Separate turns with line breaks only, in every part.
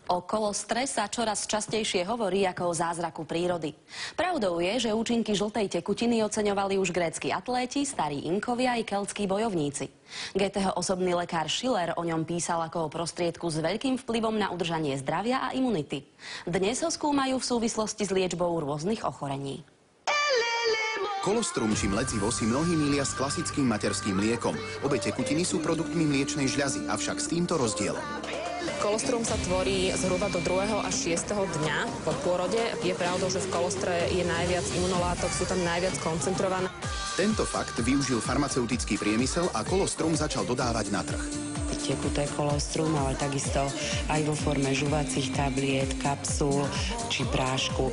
O kolostre sa čoraz častejšie hovorí ako o zázraku prírody. Pravdou je, že účinky žltej tekutiny oceňovali už grécki atléti, starí Inkovia i keľtskí bojovníci. Goetheho osobný lekár Schiller o ňom písal ako o prostriedku s veľkým vplyvom na udržanie zdravia a imunity. Dnes ho skúmajú v súvislosti s liečbou rôznych ochorení.
Kolostrum či mledzivo si mnohí milia s klasickým materským mliekom. Obe tekutiny sú produktmi mliečnej žľazy, avšak s týmto rozdielom.
Kolostrum sa tvorí zhruba do 2. až 6. dňa po pôrode. Je pravdou, že v kolostre je najviac imunolátok, sú tam najviac koncentrované.
Tento fakt využil farmaceutický priemysel a kolostrum začal dodávať na trh.
Tekuté kolostrum, ale takisto aj vo forme žuvacích tabliet, kapsul či prášku.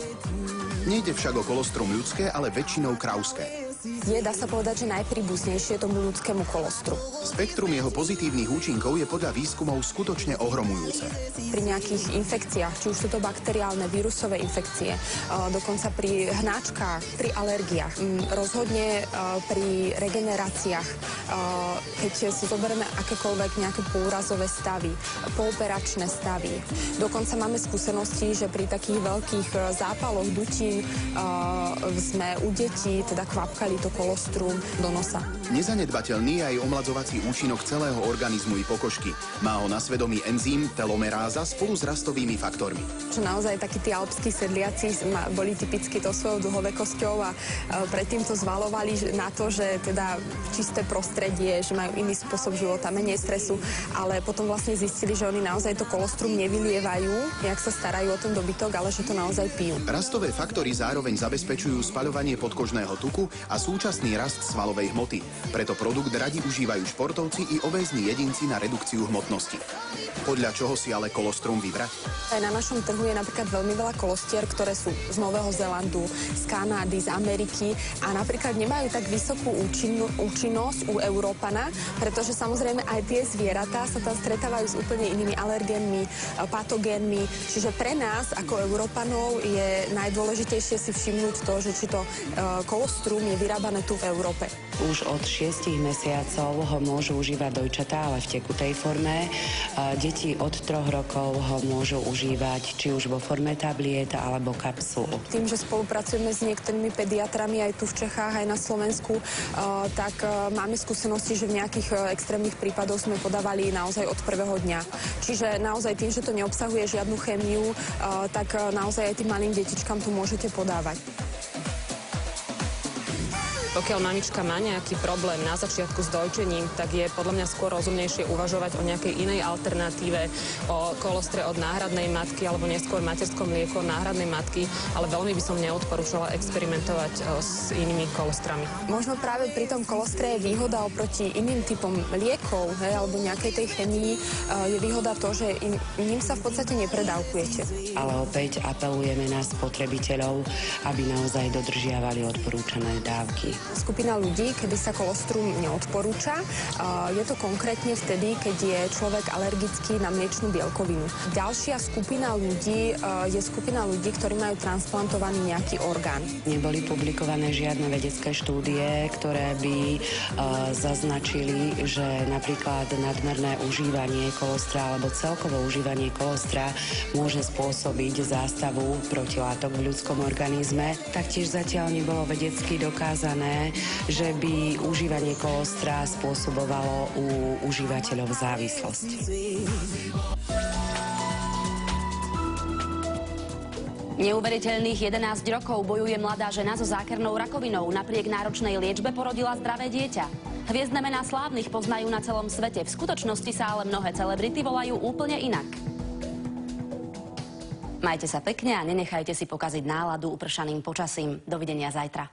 Nejde však o kolostrum ľudské, ale väčšinou krauské.
Je, dá sa povedať, že najpríbuznejšie tomu ľudskému kolostru.
Spektrum jeho pozitívnych účinkov je podľa výskumov skutočne ohromujúce.
Pri nejakých infekciách, či už sú to bakteriálne, vírusové infekcie, dokonca pri hnáčkach, pri alergiách, rozhodne pri regeneráciách, keď si zoberieme akékoľvek nejaké poúrazové stavy, pooperačné stavy. Dokonca máme skúsenosti, že pri takých veľkých zápaloch dutín sme u detí teda kvapkali to kolostrum do nosa.
Nezanedbateľný je aj omladzovací účinok celého organizmu i pokožky. Má ho na svedomí enzym telomeráza spolu s rastovými faktormi.
Že naozaj takí tí alpskí sedliaci boli typicky to svojou dlhovekosťou a predtým to zvalovali na to, že teda čisté prostredie, že majú iný spôsob života, menej stresu, ale potom vlastne zistili, že oni naozaj to kolostrum nevylievajú, jak sa starajú o ten dobytok, ale že to naozaj pijú.
Rastové faktory zároveň zabezpečujú spaľovanie podkožného tuku a súčasný rast svalovej hmoty. Preto produkt radi užívajú športovci i obézni jedinci na redukciu hmotnosti. Podľa čoho si ale kolostrum vybrať?
Aj na našom trhu je napríklad veľmi veľa kolostier, ktoré sú z Nového Zélandu, z Kanády, z Ameriky a napríklad nemajú tak vysokú účinnosť u Európana, pretože samozrejme aj tie zvieratá sa tam stretávajú s úplne inými alergénmi, patogénmi. Čiže pre nás ako Európanov je najdôležitejšie si všimnúť to, že či to kolostrum je vyrábané tu v Európe.
Už od 6 mesiacov ho môžu užívať dojčatá, ale v tekutej forme. Deti od 3 rokov ho môžu užívať či už vo forme tabliet alebo kapsul.
Tým, že spolupracujeme s niektorými pediatrami aj tu v Čechách, aj na Slovensku, tak máme skúsenosti, že v nejakých extrémnych prípadoch sme podávali naozaj od prvého dňa. Čiže naozaj tým, že to neobsahuje žiadnu chémiu, tak naozaj aj tým malým detičkám to môžete podávať. Pokiaľ mamička má nejaký problém na začiatku s dojčením, tak je podľa mňa skôr rozumnejšie uvažovať o nejakej inej alternatíve, o kolostre od náhradnej matky alebo neskôr materskom mlieku od náhradnej matky, ale veľmi by som neodporúčala experimentovať s inými kolostrami. Možno práve pri tom kolostre je výhoda oproti iným typom liekov, alebo nejakej tej chemii, je výhoda to, že ním sa v podstate nepredávkujete.
Ale opäť apelujeme na spotrebiteľov, aby naozaj dodržiavali odporúčané dávky.
Skupina ľudí, kedy sa kolostrum neodporúča, je to konkrétne vtedy, keď je človek alergický na mliečnú bielkovinu. Ďalšia skupina ľudí je skupina ľudí, ktorí majú transplantovaný nejaký orgán.
Neboli publikované žiadne vedecké štúdie, ktoré by zaznačili, že napríklad nadmerné užívanie kolostra alebo celkovo užívanie kolostra môže spôsobiť zástavu protilátok v ľudskom organizme. Taktiež zatiaľ nebolo vedecky dokázané, že by užívanie kolostra spôsobovalo u užívateľov závislosť.
Neuveriteľných 11 rokov bojuje mladá žena so zákernou rakovinou. Napriek náročnej liečbe porodila zdravé dieťa. Hviezdne mená slávnych poznajú na celom svete. V skutočnosti sa ale mnohé celebrity volajú úplne inak. Majte sa pekne a nenechajte si pokaziť náladu upršaným počasím. Dovidenia zajtra.